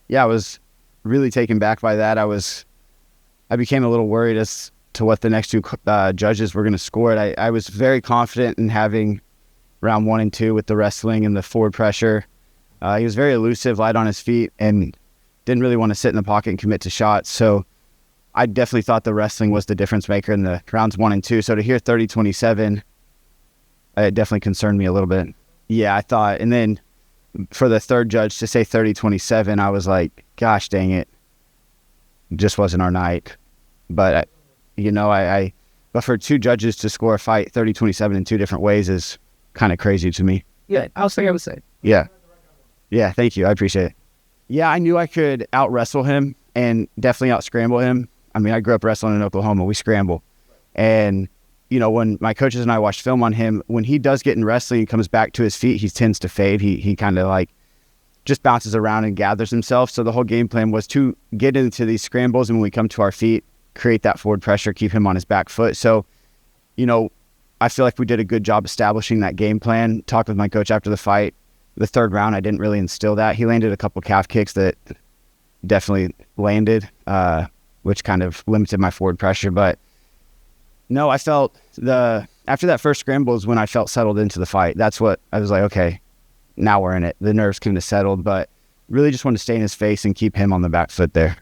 yeah, I was really taken back by that. I became a little worried as to what the next two judges were going to score it. I was very confident in having round 1 and 2 with the wrestling and the forward pressure. He was very elusive, light on his feet, and didn't really want to sit in the pocket and commit to shots. So I definitely thought the wrestling was the difference maker in the rounds 1 and 2. So to hear 30-27, it definitely concerned me a little bit. Yeah, I thought. And then for the third judge to say 30-27, I was like, gosh dang it. Just wasn't our night. But, but for two judges to score a fight 30-27 in two different ways is kind of crazy to me. Yeah, I was thinking I would say. Yeah. Yeah, thank you. I appreciate it. Yeah, I knew I could out-wrestle him and definitely out-scramble him. I mean, I grew up wrestling in Oklahoma. We scramble. And, when my coaches and I watched film on him, when he does get in wrestling and comes back to his feet, he tends to fade. He kind of like just bounces around and gathers himself. So the whole game plan was to get into these scrambles, and when we come to our feet, create that forward pressure, keep him on his back foot. So, I feel like we did a good job establishing that game plan. Talked with my coach after the fight. The third round, I didn't really instill that. He landed a couple calf kicks that definitely landed, which kind of limited my forward pressure. But no, I felt after that first scramble is when I felt settled into the fight. That's what I was like, okay, now we're in it. The nerves kind of settled, but really just wanted to stay in his face and keep him on the back foot there.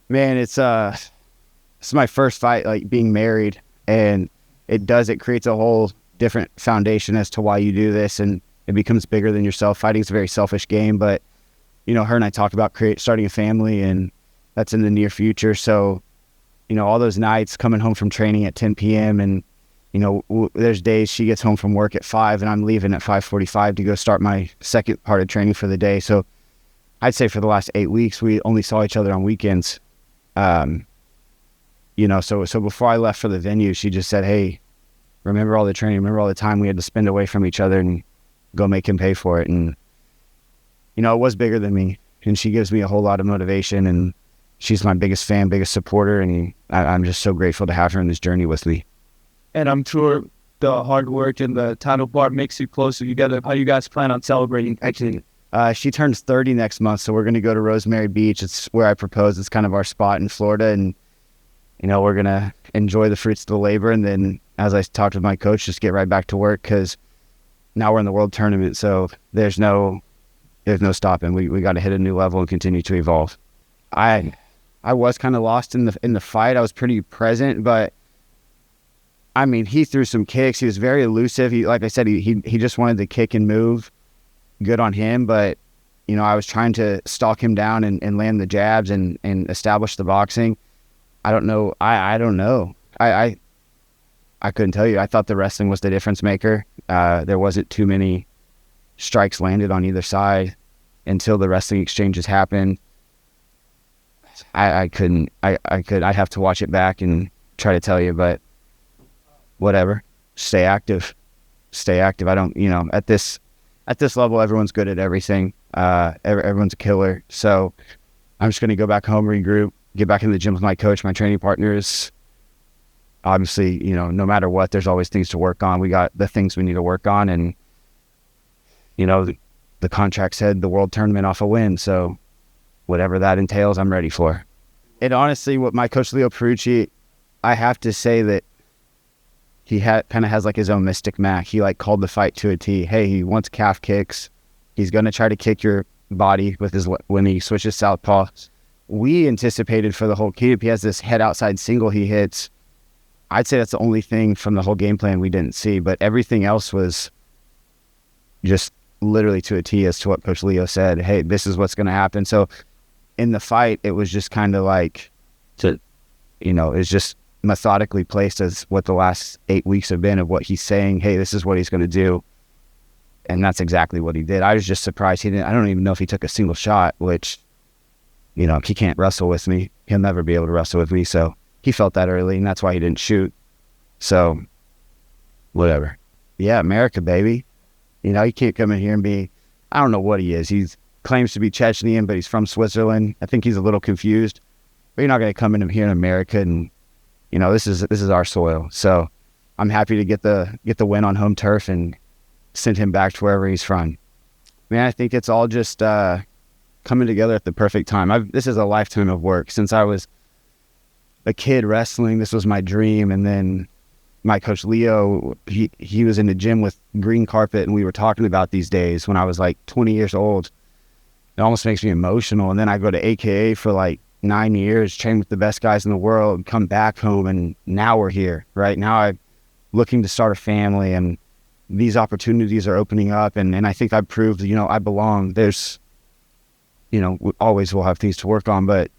Man, it's my first fight, like being married, and it creates a whole different foundation as to why you do this, and it becomes bigger than yourself. Fighting is a very selfish game, but her and I talk about starting a family, and that's in the near future. So, all those nights coming home from training at 10 p.m. and there's days she gets home from work at 5 and I'm leaving at 5:45 to go start my second part of training for the day. So I'd say for the last 8 weeks, we only saw each other on weekends. So before I left for the venue, she just said, hey, remember all the training, remember all the time we had to spend away from each other, and go make him pay for it. And, it was bigger than me, and she gives me a whole lot of motivation, and she's my biggest fan, biggest supporter, and I'm just so grateful to have her in this journey with me. And I'm sure the hard work and the title bar makes you closer together. How you guys plan on celebrating? Actually, she turns 30 next month, so we're going to go to Rosemary Beach. It's where I proposed. It's kind of our spot in Florida, and we're going to enjoy the fruits of the labor, and then, as I talked with my coach, just get right back to work, because now we're in the World Tournament, so there's no stopping. We got to hit a new level and continue to evolve. I was kind of lost in the fight. I was pretty present, but I mean, he threw some kicks. He was very elusive. Like I said, he just wanted to kick and move. Good on him, but I was trying to stalk him down and land the jabs and establish the boxing. I don't know. I don't know. I couldn't tell you. I thought the wrestling was the difference maker. There wasn't too many strikes landed on either side until the wrestling exchanges happened. I'd have to watch it back and try to tell you, but whatever. Stay active. I don't, at this level, everyone's good at everything. Everyone's a killer. So I'm just going to go back home, regroup, get back in the gym with my coach, my training partners. Obviously, no matter what, there's always things to work on. We got the things we need to work on, and the contract said the World Tournament off a win, so whatever that entails, I'm ready for. And honestly, what my coach Leo Perucci, I have to say that he kind of has like his own mystic Mac. He called the fight to a T. Hey, he wants calf kicks. He's going to try to kick your body with when he switches southpaw. We anticipated for the whole key, he has this head outside single he hits. I'd say that's the only thing from the whole game plan we didn't see, but everything else was just literally to a T as to what Coach Leo said. Hey, this is what's going to happen. So in the fight, it was just kind of like, it's just methodically placed as what the last 8 weeks have been of what he's saying. Hey, this is what he's going to do. And that's exactly what he did. I was just surprised I don't even know if he took a single shot, which, he can't wrestle with me. He'll never be able to wrestle with me. So he felt that early, and that's why he didn't shoot. So whatever. Yeah, America, baby. He can't come in here and I don't know what he is. He claims to be Chechnyan, but he's from Switzerland. I think he's a little confused. But you're not going to come in here in America and, this is our soil. So I'm happy to get the win on home turf and send him back to wherever he's from. Man, I think it's all just coming together at the perfect time. This is a lifetime of work. Since I was a kid wrestling, this was my dream. And then my coach Leo, he was in the gym with green carpet, and we were talking about these days when I was like 20 years old. It almost makes me emotional. And then I go to AKA for like 9 years, train with the best guys in the world, come back home, and now we're here, right? Now I'm looking to start a family, and these opportunities are opening up, and I think I've proved, I belong. There's, always we'll have things to work on, but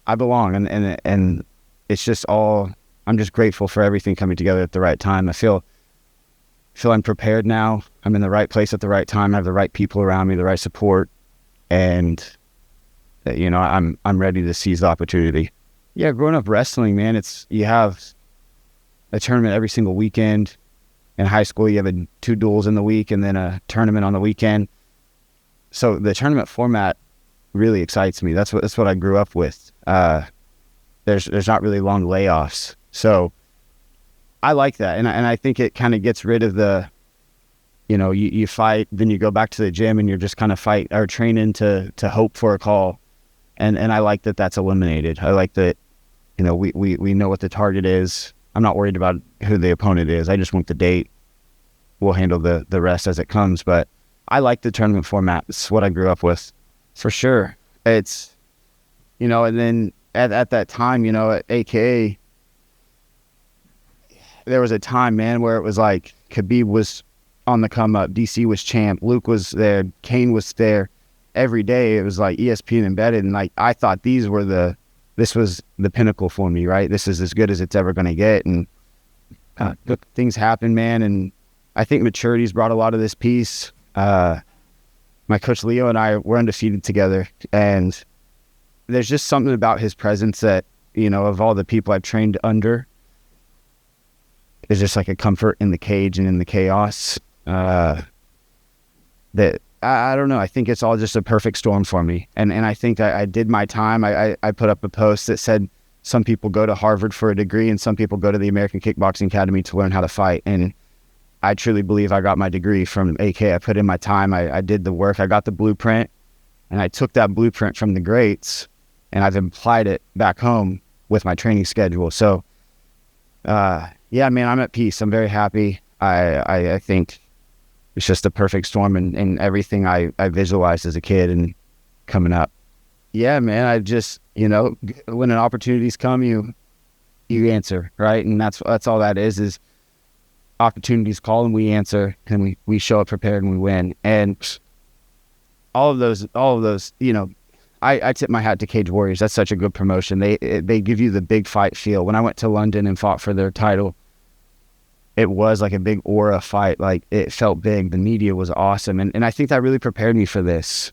I belong, and it's just all, I'm just grateful for everything coming together at the right time. I feel I'm prepared now. I'm in the right place at the right time. I have the right people around me, the right support, and I'm ready to seize the opportunity. Yeah, growing up wrestling, man, you have a tournament every single weekend. In high school, you have 2 duels in the week and then a tournament on the weekend. So the tournament format really excites me. That's what I grew up with. There's not really long layoffs, so I like that, and I think it kind of gets rid of the, you fight, then you go back to the gym and you're just kind of fight or training to hope for a call, and I like that that's eliminated. I like that, we know what the target is. I'm not worried about who the opponent is. I just want the date. We'll handle the rest as it comes. But I like the tournament format. It's what I grew up with, for sure. It's, and then at that time, at AKA, there was a time, man, where it was like Khabib was on the come up. DC was champ. Luke was there. Kane was there. Every day it was like ESPN embedded. And like, I thought this was the pinnacle for me, right? This is as good as it's ever going to get. And things happen, man. And I think maturity's brought a lot of this piece. My coach Leo and I were undefeated together. And there's just something about his presence that, of all the people I've trained under, there's just like a comfort in the cage and in the chaos that I don't know. I think it's all just a perfect storm for me. And I think I did my time. I put up a post that said some people go to Harvard for a degree and some people go to the American Kickboxing Academy to learn how to fight. And I truly believe I got my degree from AK. I put in my time. I did the work. I got the blueprint, and I took that blueprint from the greats and I've applied it back home with my training schedule. So, yeah, man, I'm at peace. I'm very happy. I think it's just a perfect storm and everything I visualized as a kid and coming up. Yeah, man, I just, when an opportunities come, you answer, right? And that's all that is opportunities call and we answer, and we show up prepared and we win. And all of those, I tip my hat to Cage Warriors. That's such a good promotion. They give you the big fight feel. When I went to London and fought for their title, it was like a big aura fight. Like, it felt big. The media was awesome. And I think that really prepared me for this.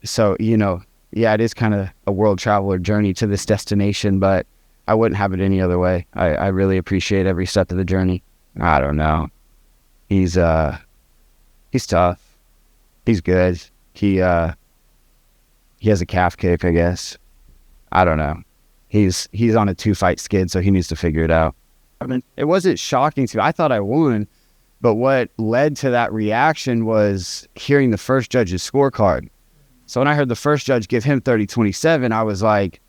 So, yeah, it is kind of a world traveler journey to this destination, but I wouldn't have it any other way. I really appreciate every step of the journey. I don't know. He's tough. He's good. He has a calf kick, I guess. I don't know. He's on a 2-fight skid, so he needs to figure it out. I mean, it wasn't shocking to me. I thought I won, but what led to that reaction was hearing the first judge's scorecard. So when I heard the first judge give him 30-27, I was like,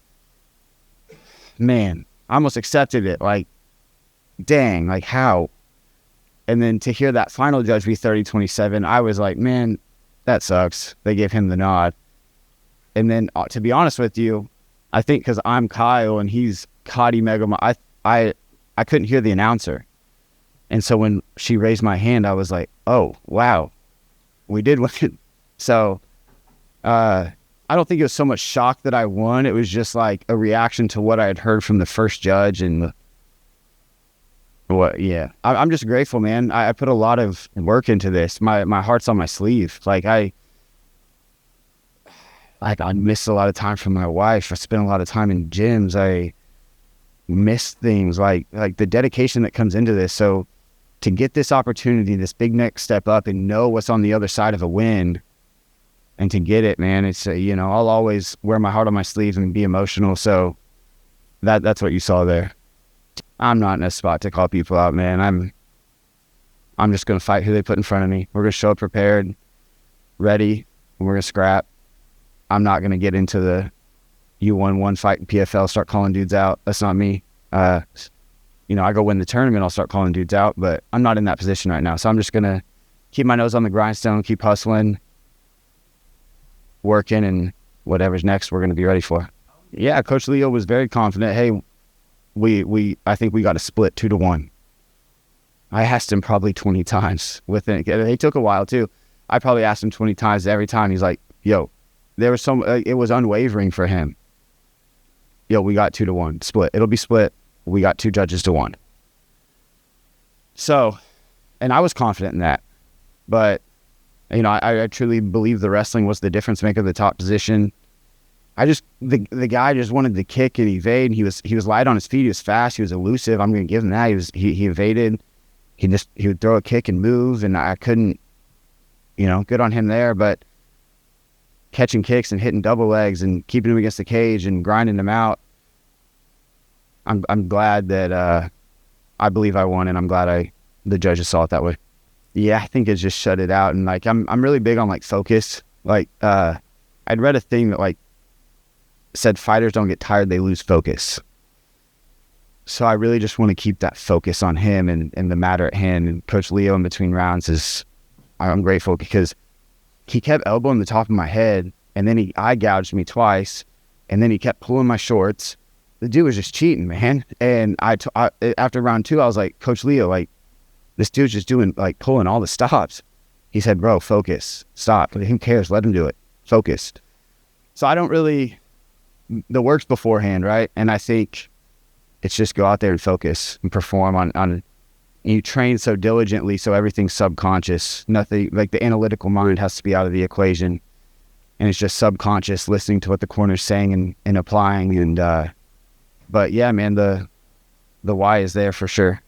man, I almost accepted it. Like, dang, like how? And then to hear that final judge be 30-27, I was like, man, that sucks. They gave him the nod. And then, to be honest with you, I think because I'm Kyle and he's Kadimagomaev, I couldn't hear the announcer. And so when she raised my hand, I was like, oh, wow, we did win. So I don't think it was so much shock that I won. It was just like a reaction to what I had heard from the first judge. And I'm just grateful, man. I put a lot of work into this. My heart's on my sleeve. Like I missed a lot of time from my wife. I spent a lot of time in gyms. I missed things like the dedication that comes into this. So to get this opportunity, this big next step up, and know what's on the other side of a win, and to get it, man, it's I'll always wear my heart on my sleeve and be emotional. So that's what you saw there. I'm not in a spot to call people out, man. I'm just gonna fight who they put in front of me. We're gonna show up prepared, ready, and we're going to scrap. I'm not going to get into the you won one fight in PFL, start calling dudes out. That's not me. You know, I go win the tournament, I'll start calling dudes out, but I'm not in that position right now. So I'm just going to keep my nose on the grindstone, keep hustling, working, and whatever's next, we're going to be ready for. Yeah, Coach Leo was very confident. Hey, I think we got a split 2-1. I asked him probably 20 times with it. It took a while too. I probably asked him 20 times. Every time he's like, yo, there was it was unwavering for him. Yo, we got 2-1 split. It'll be split. We got 2 judges to 1. So, and I was confident in that, but you know, I truly believe the wrestling was the difference maker, the top position. The guy just wanted to kick and evade. He was light on his feet. He was fast. He was elusive. I'm going to give him that. He evaded. He would throw a kick and move, and I couldn't, you know, good on him there. But catching kicks and hitting double legs and keeping him against the cage and grinding him out, I'm glad that I believe I won, and I'm glad the judges saw it that way. Yeah, I think it just shut it out, and like I'm really big on like focus. Like I'd read a thing that like said fighters don't get tired, they lose focus. So I really just want to keep that focus on him and the matter at hand. And Coach Leo in between rounds I'm grateful because he kept elbowing the top of my head, and then he eye gouged me twice, and then he kept pulling my shorts. The dude was just cheating, man. And after round 2, I was like, Coach Leo, like, this dude's just doing, like, pulling all the stops. He said, bro, focus, stop. Who cares? Let him do it. Focus. So I don't really, the work's beforehand, right? And I think it's just go out there and focus and perform on you train so diligently, so everything's subconscious. Nothing, like the analytical mind has to be out of the equation. And it's just subconscious, listening to what the corner's saying and applying. And, but yeah, man, the why is there for sure.